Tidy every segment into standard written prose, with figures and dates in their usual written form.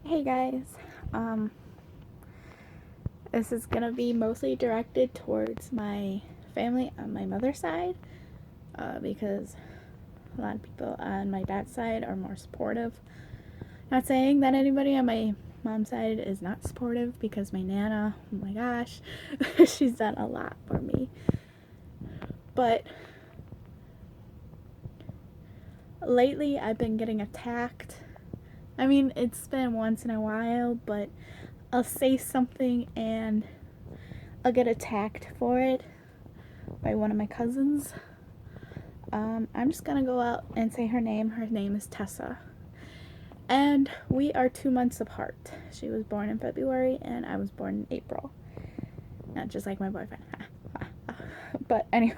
Hey guys, um, this is gonna be mostly directed towards my family on my mother's side, because a lot of people on my dad's side are more supportive. Not saying that anybody on my mom's side is not supportive, because my nana, oh my gosh, she's done a lot for me. But lately I've been getting attacked. I mean, it's been once in a while, but I'll say something and I'll get attacked for it by one of my cousins. I'm just gonna go out and say her name. Her name is Tessa. And we are 2 months apart. She was born in February and I was born in April. Not just like my boyfriend. But anyways.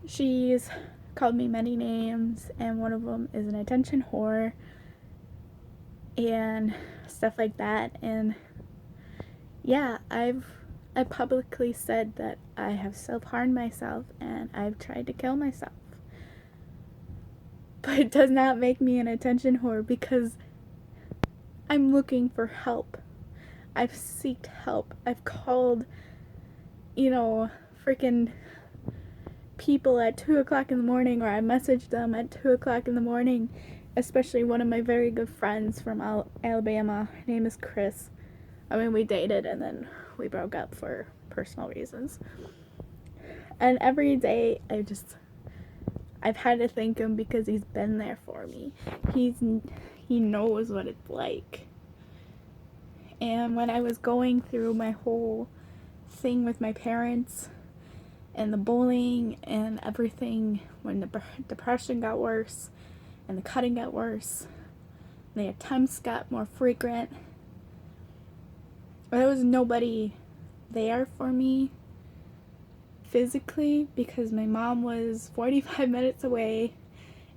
She's called me many names, and one of them is an attention whore and stuff like that. And yeah, I publicly said that I have self-harmed myself and I've tried to kill myself. But it does not make me an attention whore, because I'm looking for help. I've sought help. I've called, freaking people at 2 o'clock in the morning, or I messaged them at 2 o'clock in the morning, especially one of my very good friends from Alabama. Her name is Chris. I mean, we dated and then we broke up for personal reasons. And every day I've had to thank him, because he's been there for me. He knows what it's like. And when I was going through my whole thing with my parents and the bullying and everything, when the depression got worse and the cutting got worse, and the attempts got more frequent, there was nobody there for me physically, because my mom was 45 minutes away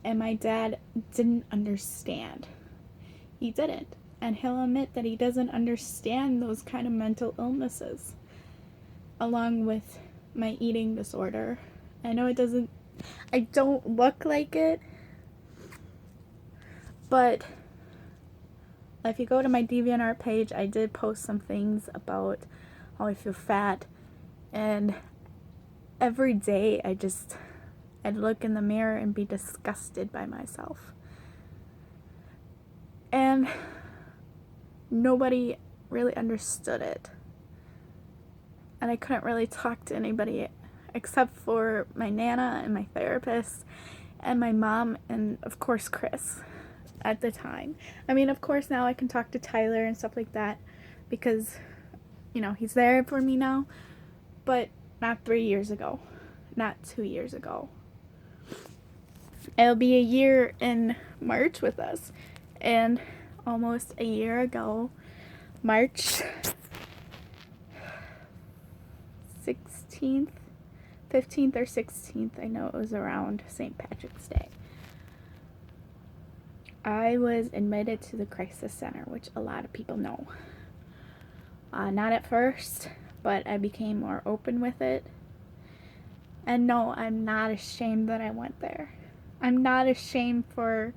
and my dad didn't understand. He didn't. And he'll admit that he doesn't understand those kind of mental illnesses, along with my eating disorder. I know I don't look like it, but if you go to my DeviantArt page, I did post some things about how I feel fat, and every day I'd look in the mirror and be disgusted by myself. And nobody really understood it. And I couldn't really talk to anybody except for my nana and my therapist and my mom, and of course Chris at the time. I mean, of course now I can talk to Tyler and stuff like that, because he's there for me now, but not 3 years ago, not 2 years ago. It'll be a year in March with us, and almost a year ago, March 16th, 15th or 16th, I know it was around St. Patrick's Day, I was admitted to the crisis center, which a lot of people know. Not at first, but I became more open with it. And no, I'm not ashamed that I went there. I'm not ashamed for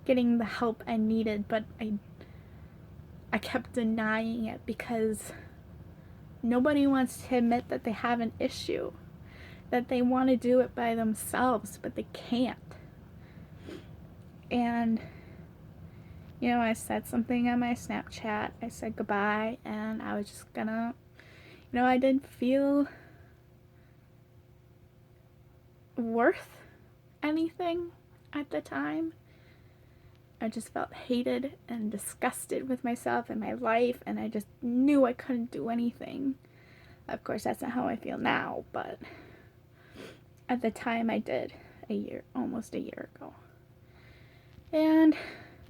getting the help I needed, but I kept denying it, because nobody wants to admit that they have an issue, that they want to do it by themselves, but they can't. And I said something on my Snapchat. I said goodbye, and I was just gonna, I didn't feel worth anything at the time. I just felt hated and disgusted with myself and my life, and I just knew I couldn't do anything. Of course, that's not how I feel now, but at the time I did, almost a year ago. And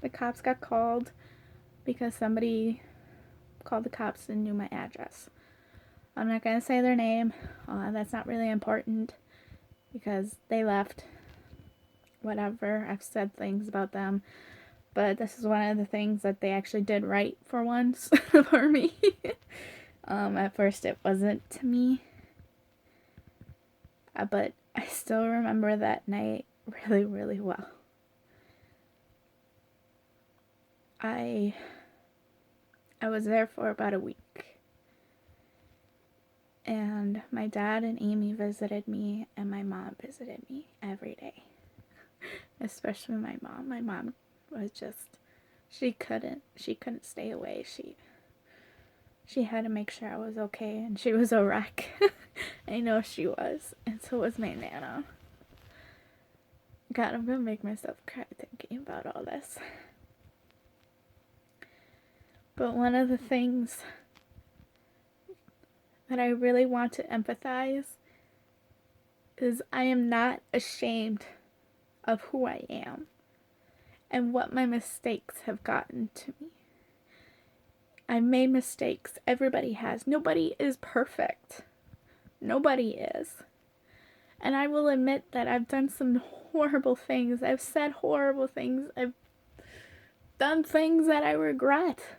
the cops got called because somebody called the cops and knew my address. I'm not going to say their name. That's not really important, because they left. Whatever. I've said things about them. But this is one of the things that they actually did right for once for me. At first it wasn't to me. But I still remember that night really, really well. I was there for about a week. And my dad and Amy visited me, and my mom visited me every day. Especially my mom. My mom was just, she couldn't stay away. She had to make sure I was okay, and she was a wreck. I know she was, and so was my Nana. God, I'm gonna make myself cry thinking about all this. But one of the things that I really want to empathize is I am not ashamed of who I am and what my mistakes have gotten to me. I made mistakes. Everybody has. Nobody is perfect. Nobody is. And I will admit that I've done some horrible things. I've said horrible things. I've done things that I regret.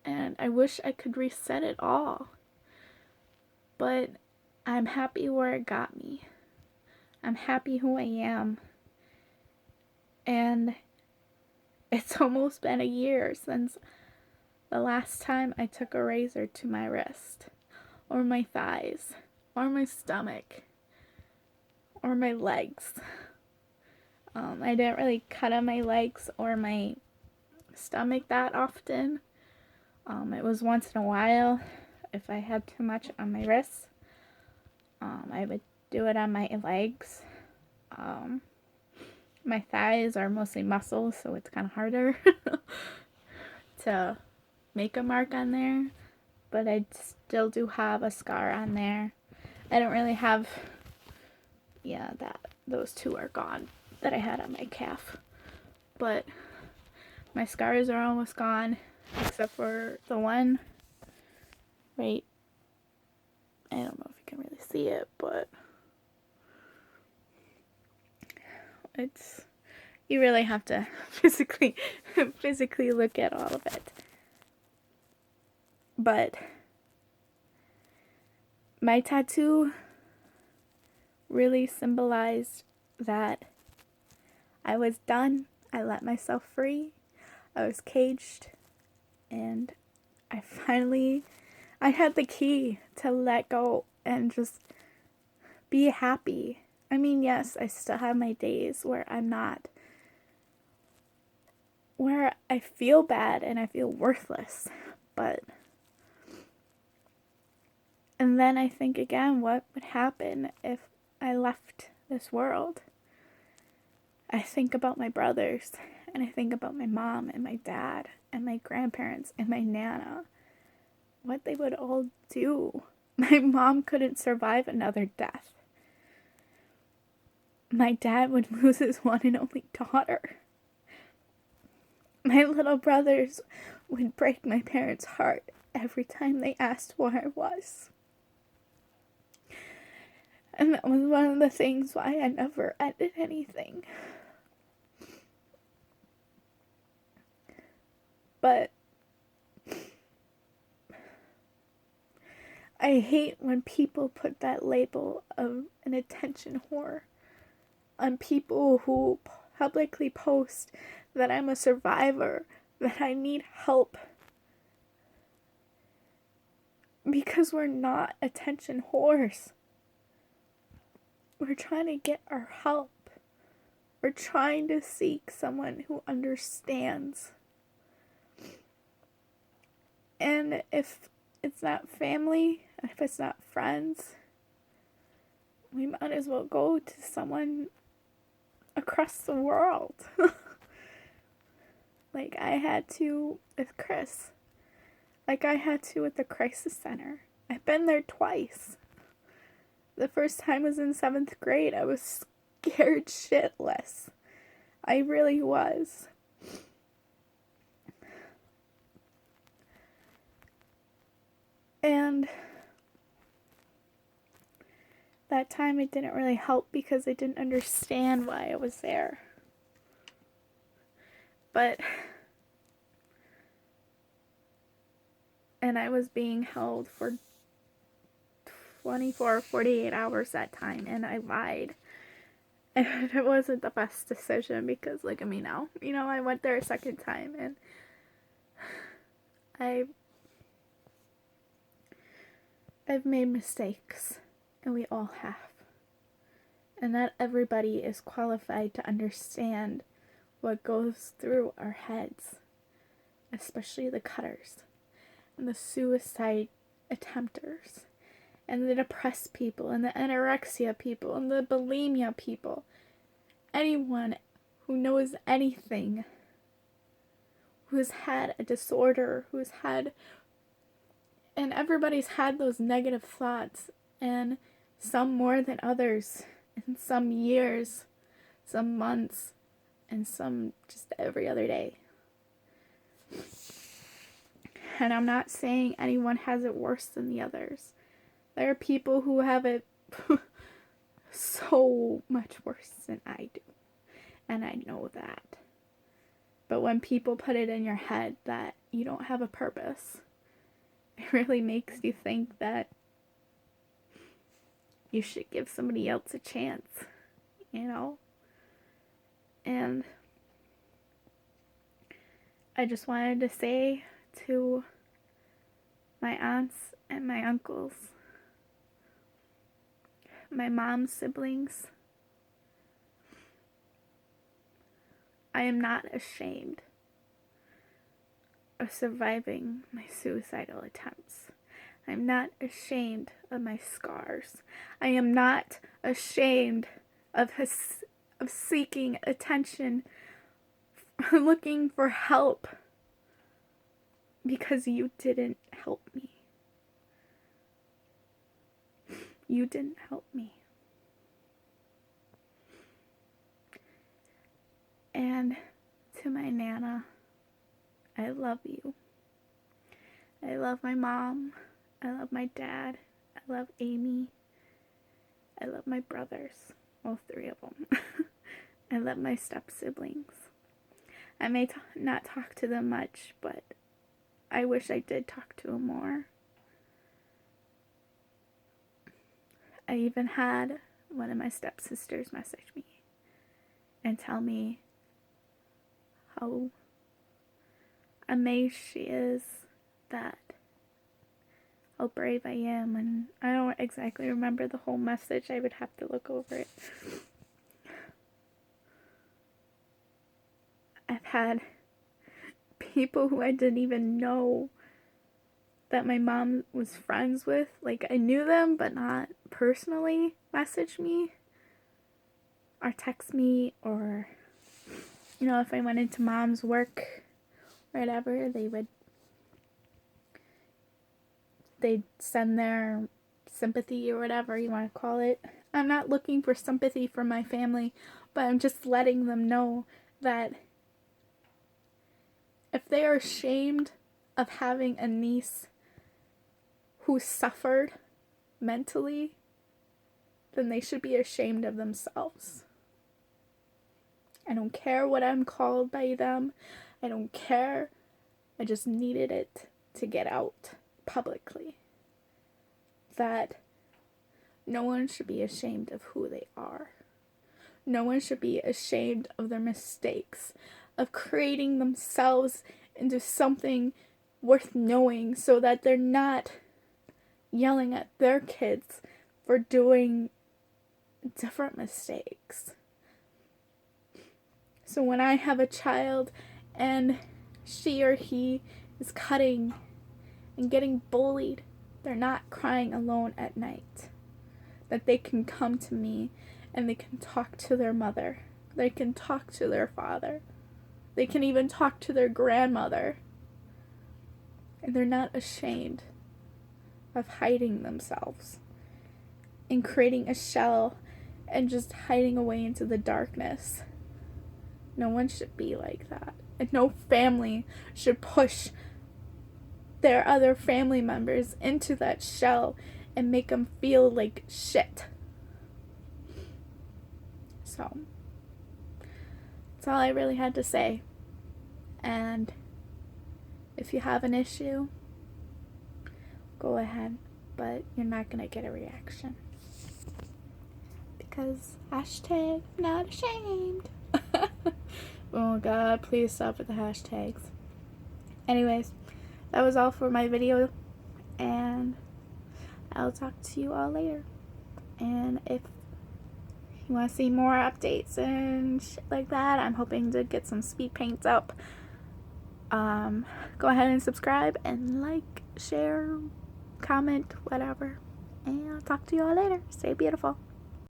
And I wish I could reset it all. But I'm happy where it got me. I'm happy who I am. And it's almost been a year since the last time I took a razor to my wrist, or my thighs, or my stomach, or my legs. I didn't really cut on my legs or my stomach that often. It was once in a while. If I had too much on my wrists, I would do it on my legs. My thighs are mostly muscles, so it's kind of harder to make a mark on there, but I still do have a scar on there. I don't really have, those two are gone that I had on my calf, but my scars are almost gone, except for the one right, I don't know if you can really see it, but it's, you really have to physically look at all of it. But my tattoo really symbolized that I was done. I let myself free. I was caged. And I had the key to let go and just be happy. I mean, yes, I still have my days where where I feel bad and I feel worthless. And then I think again, what would happen if I left this world? I think about my brothers, and I think about my mom and my dad and my grandparents and my Nana. What they would all do. My mom couldn't survive another death. My dad would lose his one and only daughter. My little brothers would break my parents' heart every time they asked where I was. And that was one of the things why I never ended anything. But I hate when people put that label of an attention whore on people who publicly post that I'm a survivor, that I need help. Because we're not attention whores. We're trying to get our help. We're trying to seek someone who understands. And if it's not family, if it's not friends, we might as well go to someone across the world. Like I had to with Chris. Like I had to with the crisis center. I've been there twice. The first time was in 7th grade. I was scared shitless. I really was. And that time it didn't really help because I didn't understand why I was there. And I was being held for 24, 48 hours that time, and I lied. And it wasn't the best decision because look at me now. I went there a second time, and I've made mistakes, and we all have. And not everybody is qualified to understand what goes through our heads, especially the cutters, and the suicide attempters, and the depressed people, and the anorexia people, and the bulimia people. Anyone who knows anything, who's had a disorder, and everybody's had those negative thoughts, and some more than others, and some years, some months, and some just every other day. And I'm not saying anyone has it worse than the others. There are people who have it so much worse than I do, and I know that. But when people put it in your head that you don't have a purpose, it really makes you think that you should give somebody else a chance, And I just wanted to say to my aunts and my uncles, my mom's siblings, I am not ashamed of surviving my suicidal attempts. I'm not ashamed of my scars. I am not ashamed of seeking attention, looking for help, because you didn't help me. You didn't help me. And to my Nana, I love you. I love my mom. I love my dad. I love Amy. I love my brothers, all three of them. I love my step-siblings. I may not talk to them much, but I wish I did talk to them more. I even had one of my stepsisters message me and tell me how amazed she is that how brave I am, and I don't exactly remember the whole message. I would have to look over it. I've had people who I didn't even know that my mom was friends with, like I knew them but not personally, message me or text me, or if I went into mom's work or whatever, they'd send their sympathy or whatever you want to call it. I'm not looking for sympathy from my family, but I'm just letting them know that if they are ashamed of having a niece who suffered mentally, then they should be ashamed of themselves. I don't care what I'm called by them. I don't care. I just needed it to get out publicly. That no one should be ashamed of who they are. No one should be ashamed of their mistakes, of creating themselves into something worth knowing, so that they're not yelling at their kids for doing different mistakes. So when I have a child and she or he is cutting and getting bullied, they're not crying alone at night. That they can come to me and they can talk to their mother. They can talk to their father. They can even talk to their grandmother. And they're not ashamed of hiding themselves and creating a shell and just hiding away into the darkness. No one should be like that. And no family should push their other family members into that shell and make them feel like shit. So, that's all I really had to say. And if you have an issue, go ahead, but you're not gonna get a reaction. Because hashtag not ashamed. Oh God, please stop with the hashtags. Anyways, that was all for my video, and I'll talk to you all later. And if you want to see more updates and shit like that, I'm hoping to get some speed paints up. Go ahead and subscribe and like, share, comment, whatever. And I'll talk to you all later. Stay beautiful.